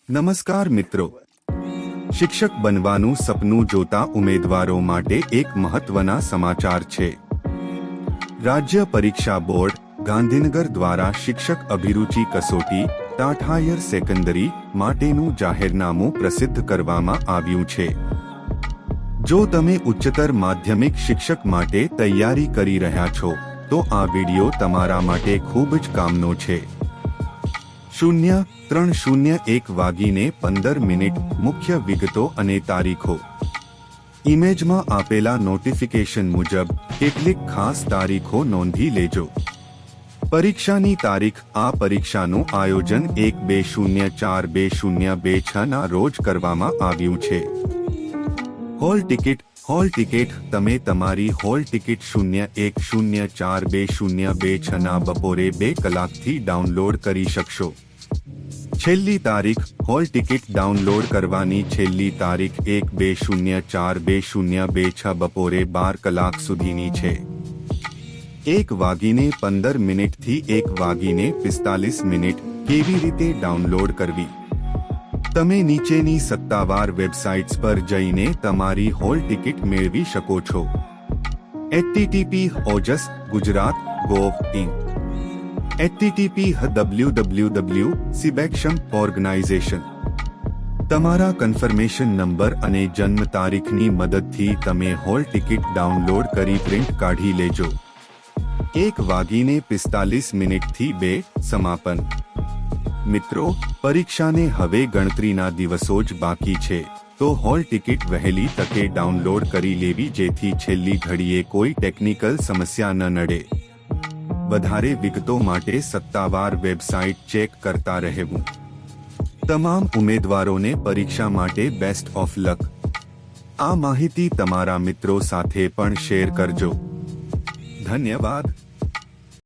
નમસ્કાર મિત્રો, શિક્ષક બનવાનું સપનું જોતા ઉમેદવારો માટે એક મહત્વના સમાચાર છે। રાજ્ય પરીક્ષા બોર્ડ ગાંધીનગર દ્વારા શિક્ષક અભિરુચિ કસોટી ટાટ હાયર સેકન્ડરી માટેનું જાહેરનામું પ્રસિદ્ધ કરવામાં આવ્યું છે। જો તમે ઉચ્ચતર માધ્યમિક શિક્ષક માટે તૈયારી કરી રહ્યા છો તો આ વિડિયો તમારા માટે ખૂબ જ કામનો છે। 03:01 મુખ્ય વિગતો અને તારીખો। ઇમેજમાં આપેલા નોટિફિકેશન મુજબ કેટલીક ખાસ તારીખો નોંધી લેજો। પરીક્ષાની તારીખ। આ પરીક્ષાનું આયોજન 1-2-0-4-2026 ના રોજ કરવામાં આવ્યું છે। હોલ ટિકિટ તમે તમારી હોલ ટિકિટ 01-04-2026 ના બપોરે 2 કલાકથી ડાઉનલોડ કરી શકશો। છેલ્લી તારીખ। હોલ ટિકિટ ડાઉનલોડ કરવાની છેલ્લી તારીખ 1-2-0-4-2026 બપોરે 12 કલાક સુધીની છે। 1:15 થી 1:45 કેવી રીતે ડાઉનલોડ કરવી? તમે નીચેની સત્તાવાર વેબસાઇટ્સ પર જઈને તમારી હોલ ટિકિટ મેળવી શકો છો। http://ojas.gujarat.gov.in http://www.cbexam.organization તમારા કન્ફર્મેશન નંબર અને જન્મ તારીખની મદદથી તમે હોલ ટિકિટ ડાઉનલોડ કરી પ્રિન્ટ કાઢી લેજો। 1:45 થી 2 સમાપન। મિત્રો, પરીક્ષાને હવે ગણતરીના દિવસો જ બાકી છે, તો હોલ ટિકિટ વહેલી તકે ડાઉનલોડ કરી લેવી જેથી છેલ્લી ઘડીએ કોઈ ટેકનિકલ સમસ્યા ન નડે। વધારે વિગતો માટે સત્તાવાર વેબસાઇટ ચેક કરતા રહેવું। તમામ ઉમેદવારોને પરીક્ષા માટે બેસ્ટ ઓફ લક। આ માહિતી તમારા મિત્રો સાથે પણ શેર કરજો। ધન્યવાદ।